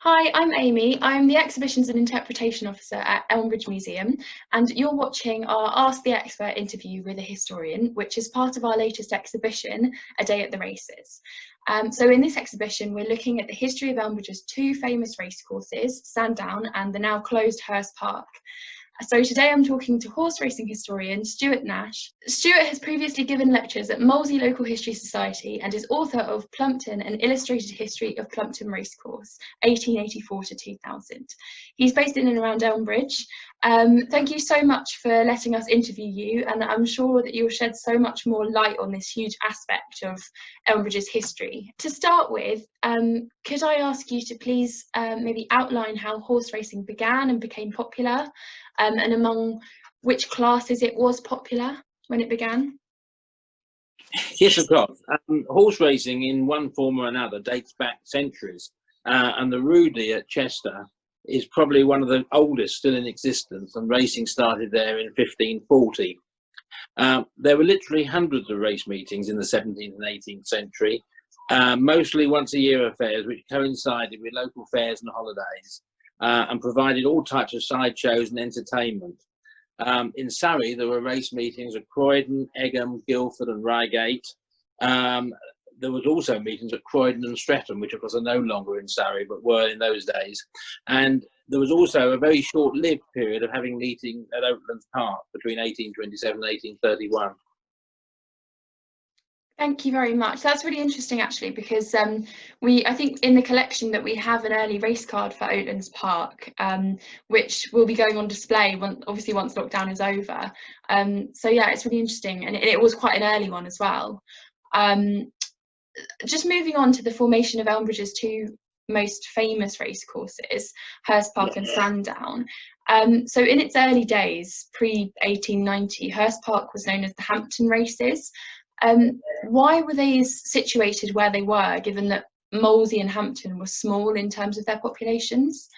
Hi, I'm Amy. I'm the Exhibitions and Interpretation Officer at Elmbridge Museum, and you're watching our Ask the Expert interview with a historian, which is part of our latest exhibition, A Day at the Races. So in this exhibition, we're looking at the history of Elmbridge's two famous racecourses, Sandown and the now closed Hurst Park. So today I'm talking to horse racing historian Stewart Nash. Stewart has previously given lectures at Molesey Local History Society and is author of Plumpton, an illustrated history of Plumpton Racecourse, 1884 to 2000. He's based in and around Elmbridge. Thank you so much for letting us interview you, and I'm sure that you'll shed so much more light on this huge aspect of Elmbridge's history. To start with, could I ask you to please maybe outline how horse racing began and became popular? And among which classes it was popular when it began? Yes, of course. Horse racing in one form or another dates back centuries, and the Rudy at Chester is probably one of the oldest still in existence, and racing started there in 1540. There were literally hundreds of race meetings in the 17th and 18th century, mostly once a year affairs which coincided with local fairs and holidays. And provided all types of sideshows and entertainment. In Surrey, there were race meetings at Croydon, Egham, Guildford and Reigate. There was also meetings at Croydon and Streatham, which of course are no longer in Surrey, but were in those days. And there was also a very short-lived period of having meetings at Oaklands Park between 1827 and 1831. Thank you very much. That's really interesting, actually, because I think in the collection that we have an early race card for Oaklands Park, which will be going on display obviously once lockdown is over. So yeah, it's really interesting, and it was quite an early one as well. Just moving on to the formation of Elmbridge's two most famous racecourses, Hurst Park and Sandown. So in its early days, pre-1890, Hurst Park was known as the Hampton Races. Why were they situated where they were, given that Molesey and Hampton were small in terms of their populations?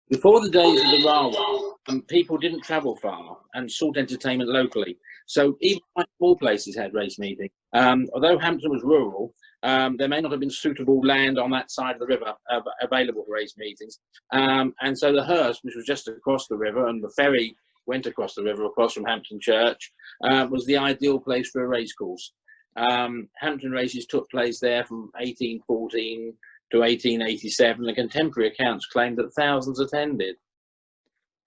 Before the days of the railway, people didn't travel far and sought entertainment locally. So even quite small places had race meetings. Although Hampton was rural, there may not have been suitable land on that side of the river available for race meetings. And so the Hurst, which was just across the river, and the ferry went across the river across from Hampton Church, was the ideal place for a racecourse. Hampton races took place there from 1814 to 1887. The contemporary accounts claim that thousands attended.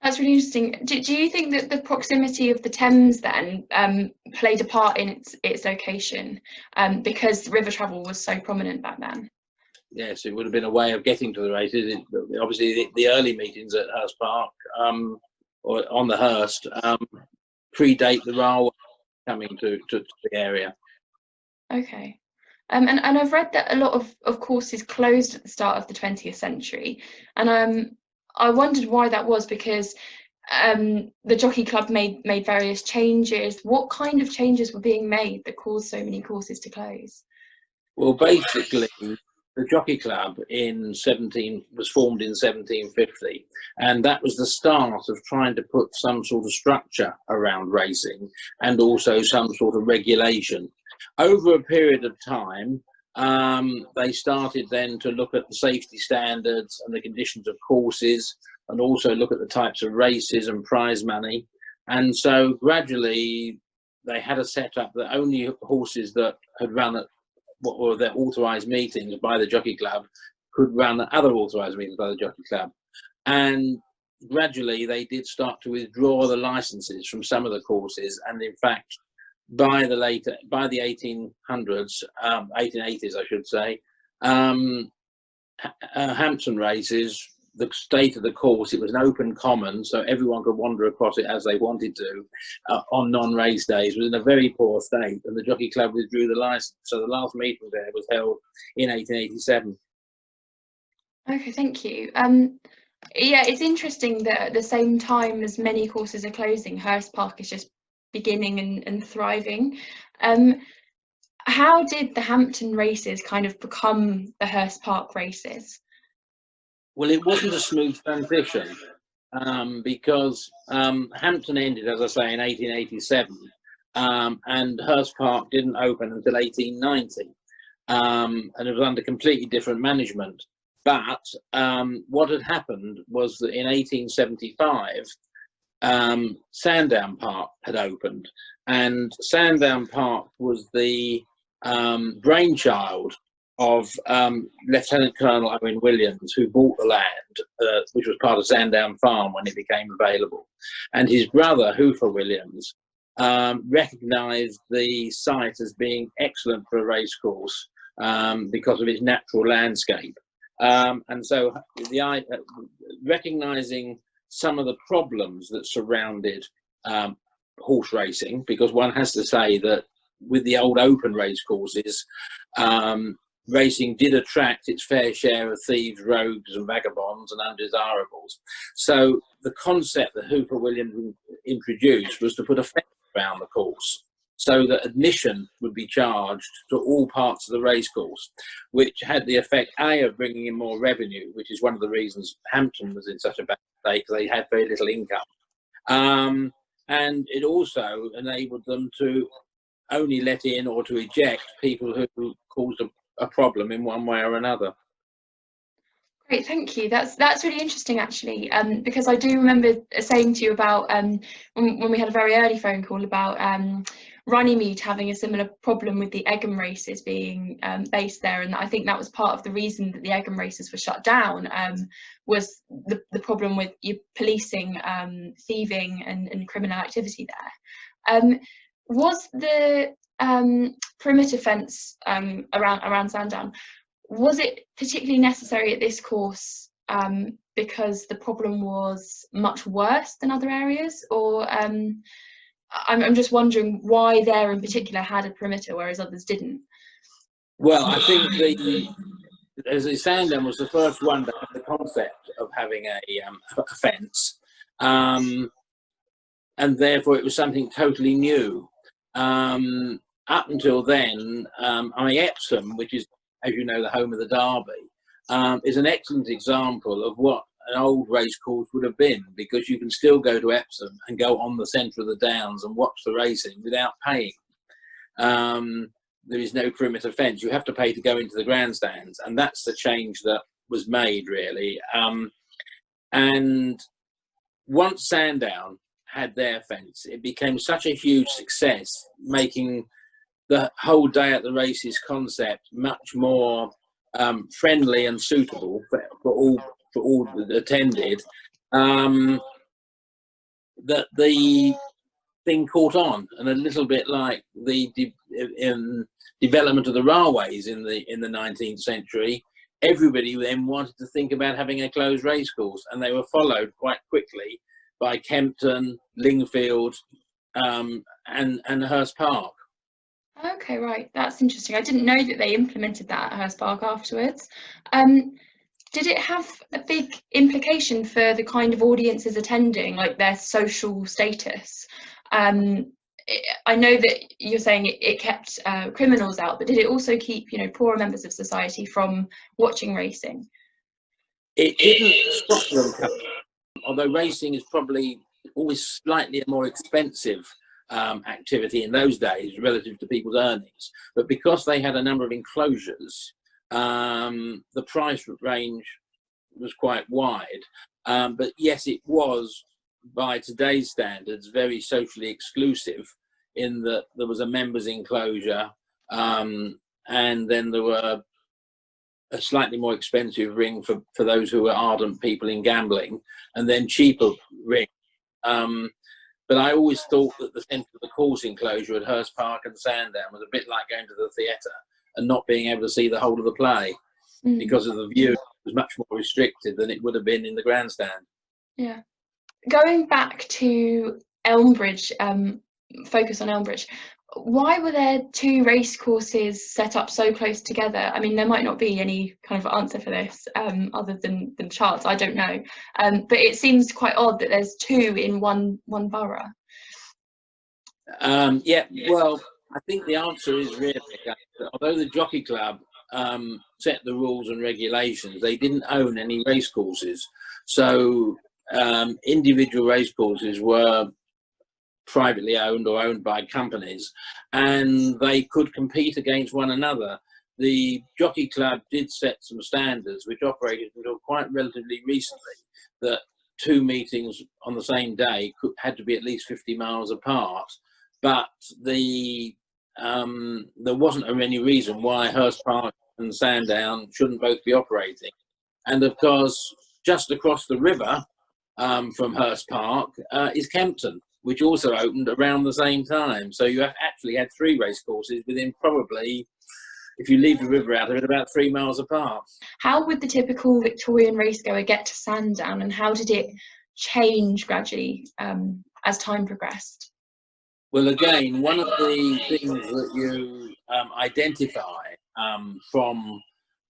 That's really interesting. Do you think that the proximity of the Thames then played a part in its location, because river travel was so prominent back then? Yes, it would have been a way of getting to the races. Obviously, the early meetings at Hurst Park or on the Hurst predate the railway coming to the area. Okay. And I've read that a lot of courses closed at the start of the 20th century, and I wondered why that was, because the Jockey Club made various changes. What kind of changes were being made that caused so many courses to close? Well, basically, the Jockey Club was formed in 1750, and that was the start of trying to put some sort of structure around racing and also some sort of regulation. Over a period of time, they started then to look at the safety standards and the conditions of courses, and also look at the types of races and prize money. And so gradually they had a setup that only horses that had run at what were their authorised meetings by the Jockey Club could run at other authorised meetings by the Jockey Club. And gradually they did start to withdraw the licenses from some of the courses, and in fact by the 1800s, 1880s I should say, Hampton Races, the state of the course, it was an open common, so everyone could wander across it as they wanted to on non-race days, was in a very poor state, and the Jockey Club withdrew the license. So the last meeting there was held in 1887. Okay, thank you. Yeah, it's interesting that at the same time as many courses are closing, Hurst Park is just beginning and thriving. How did the Hampton Races kind of become the Hurst Park Races? Well, it wasn't a smooth transition, because Hampton ended, as I say, in 1887, and Hurst Park didn't open until 1890, and it was under completely different management. But what had happened was that in 1875, Sandown Park had opened, and Sandown Park was the brainchild of Lieutenant Colonel Owen Williams, who bought the land, which was part of Sandown Farm when it became available. And his brother, Hoofer Williams, recognised the site as being excellent for a racecourse because of its natural landscape. And so recognising some of the problems that surrounded horse racing, because one has to say that with the old open racecourses, racing did attract its fair share of thieves, rogues and vagabonds and undesirables. So the concept that Hooper Williams introduced was to put a fence around the course so that admission would be charged to all parts of the racecourse, which had the effect, A, of bringing in more revenue, which is one of the reasons Hampton was in such a bad state, because they had very little income. And it also enabled them to only let in or to eject people who caused a problem in one way or another. Great, thank you. That's really interesting, actually, because I do remember saying to you about when we had a very early phone call about Runnymede having a similar problem with the Egham races being based there, and I think that was part of the reason that the Egham races were shut down, was the problem with you policing thieving and criminal activity there. Was the perimeter fence around Sandown, was it particularly necessary at this course because the problem was much worse than other areas, or I'm just wondering why there in particular had a perimeter whereas others didn't? Well, I think Sandown was the first one to have the concept of having a fence, and therefore it was something totally new. Up until then, Epsom, which is, as you know, the home of the Derby, is an excellent example of what an old race course would have been, because you can still go to Epsom and go on the centre of the Downs and watch the racing without paying. There is no perimeter fence. You have to pay to go into the grandstands, and that's the change that was made, really. And once Sandown had their fence, it became such a huge success, making the whole day at the races concept much more friendly and suitable for all that attended, that the thing caught on, and a little bit like the development of the railways in the 19th century, everybody then wanted to think about having a closed racecourse, and they were followed quite quickly by Kempton, Lingfield, and Hurst Park. Okay, right, that's interesting. I didn't know that they implemented that at Hurst Park afterwards. Did it have a big implication for the kind of audiences attending, like their social status? I know that you're saying it kept criminals out, but did it also keep, poorer members of society from watching racing? It didn't stop them coming, although racing is probably always slightly more expensive activity in those days relative to people's earnings. But because they had a number of enclosures, the price range was quite wide. But yes, it was, by today's standards, very socially exclusive, in that there was a members enclosure, and then there were a slightly more expensive ring for those who were ardent people in gambling, and then cheaper ring. But I always thought that the centre of the course enclosure at Hurst Park and Sandown was a bit like going to the theatre and not being able to see the whole of the play, because of the view was much more restricted than it would have been in the grandstand. Yeah. Going back to Elmbridge, focus on Elmbridge, why were there two race courses set up so close together? I mean, there might not be any kind of answer for this other than charts, I don't know. But it seems quite odd that there's two in one borough. Yeah, well, I think the answer is really that although the Jockey Club set the rules and regulations, they didn't own any race courses. So individual race courses were privately owned or owned by companies, and they could compete against one another. the Jockey Club did set some standards which operated until quite relatively recently, that 2 meetings on the same day had to be at least 50 miles apart. But there wasn't any reason why Hurst Park and Sandown shouldn't both be operating. And of course, just across the river from Hurst Park is Kempton, which also opened around the same time. So you have actually had 3 racecourses within probably, if you leave the river out of it, about 3 miles apart. How would the typical Victorian racegoer get to Sandown, and how did it change gradually as time progressed? Well, again, one of the things that you identify from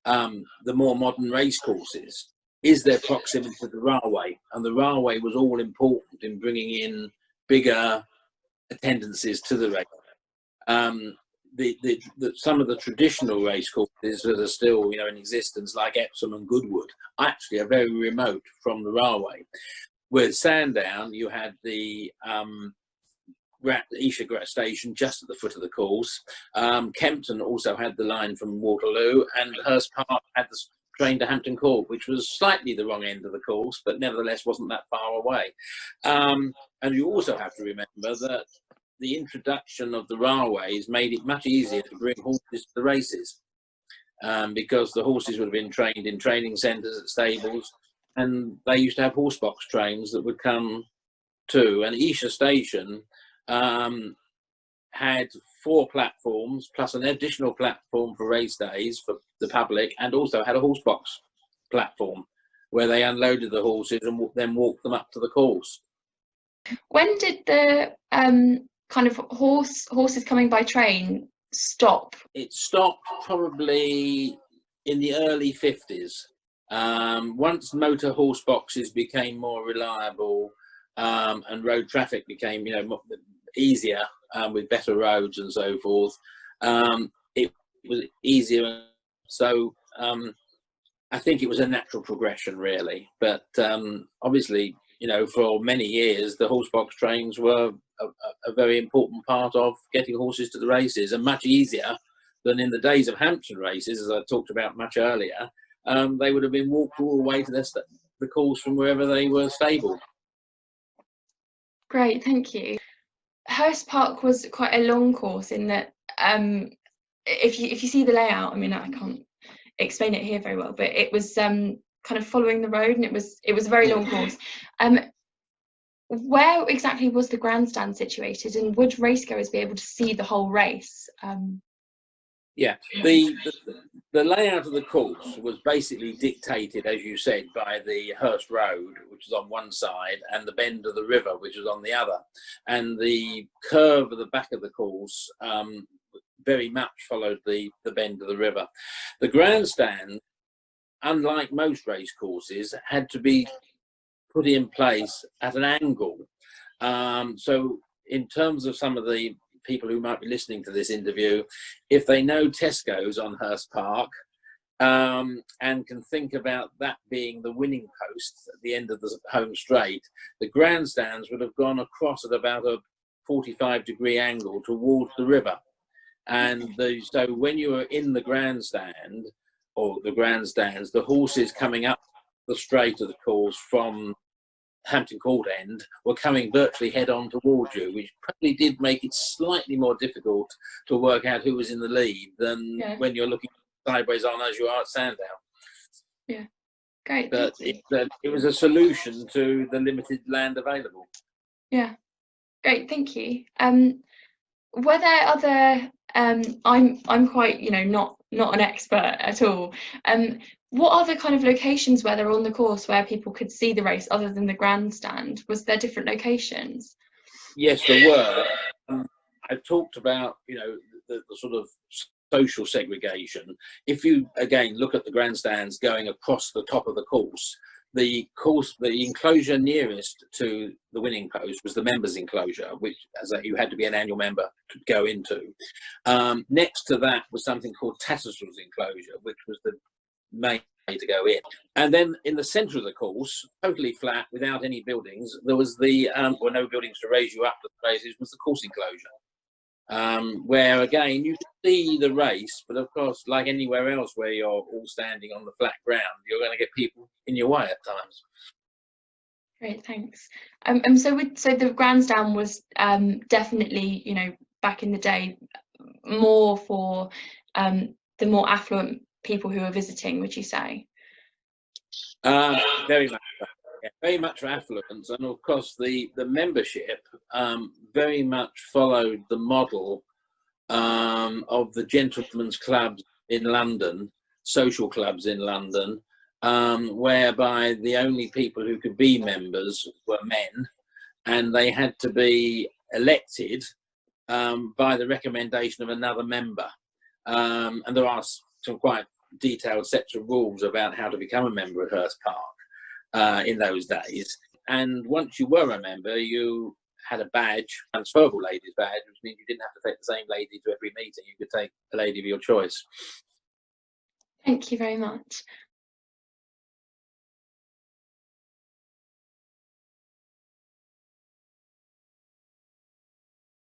the more modern racecourses is their proximity to the railway, and the railway was all important in bringing in bigger attendances to the race. Some of the traditional racecourses that are still, in existence, like Epsom and Goodwood, actually are very remote from the railway. With Sandown, you had the Esher station just at the foot of the course. Kempton also had the line from Waterloo, and Hurst Park had the train to Hampton Court, which was slightly the wrong end of the course, but nevertheless wasn't that far away. And you also have to remember that the introduction of the railways made it much easier to bring horses to the races, because the horses would have been trained in training centres at stables, and they used to have horsebox trains that would come too. And Esher station had 4 platforms plus an additional platform for race days for the public, and also had a horsebox platform where they unloaded the horses and then walked them up to the course. When did the kind of horses coming by train stop? It stopped probably in the early 50s. Once motor horse boxes became more reliable and road traffic became easier with better roads and so forth, it was easier. So I think it was a natural progression, really. But obviously, for many years, the horsebox trains were a very important part of getting horses to the races, and much easier than in the days of Hampton Races, as I talked about much earlier. They would have been walked all the way to the course from wherever they were stabled. Great, thank you. Hurst Park was quite a long course in that, if you see the layout, I can't explain it here very well, but it was kind of following the road, and it was a very long course. Where exactly was the grandstand situated, and would racegoers be able to see the whole race? Yeah, the layout of the course was basically dictated, as you said, by the Hurst Road, which is on one side, and the bend of the river, which was on the other. And the curve of the back of the course very much followed the bend of the river. The grandstand, unlike most race courses, had to be put in place at an angle. So in terms of some of the people who might be listening to this interview, if they know Tesco's on Hurst Park and can think about that being the winning post at the end of the home straight, the grandstands would have gone across at about a 45-degree angle towards the river. And so when you were in the grandstand, or the grandstands, the horses coming up the straight of the course from Hampton Court end were coming virtually head on towards you, which probably did make it slightly more difficult to work out who was in the lead than when you're looking sideways on as you are at Sandown. Yeah, great. But it was a solution to the limited land available. Yeah, great. Thank you. Were there other? I'm quite, not an expert at all. What other kind of locations were there on the course where people could see the race other than the grandstand? Was there different locations? Yes, there were. I've talked about, the sort of social segregation. If you, again, look at the grandstands going across the top of the course, the enclosure nearest to the winning post was the members' enclosure, which you had to be an annual member to go into. Next to that was something called Tattersall's enclosure, which was the main way to go in. And then in the centre of the course, totally flat, without any buildings, there was no buildings to raise you up to the races, was the course enclosure. where again you see the race, but of course, like anywhere else where you're all standing on the flat ground, you're going to get people in your way at times. Great, thanks. So the grandstand was definitely, you know, back in the day, more for the more affluent people who are visiting, would you say? Very much, yeah, very much for affluence, and of course the membership very much followed the model of the gentlemen's clubs in London, social clubs in London, whereby the only people who could be members were men, and they had to be elected by the recommendation of another member. And there are some quite detailed sets of rules about how to become a member of Hurst Park in those days. And once you were a member, you had a badge, transferable ladies badge, which means you didn't have to take the same lady to every meeting. You could take a lady of your choice. Thank you very much.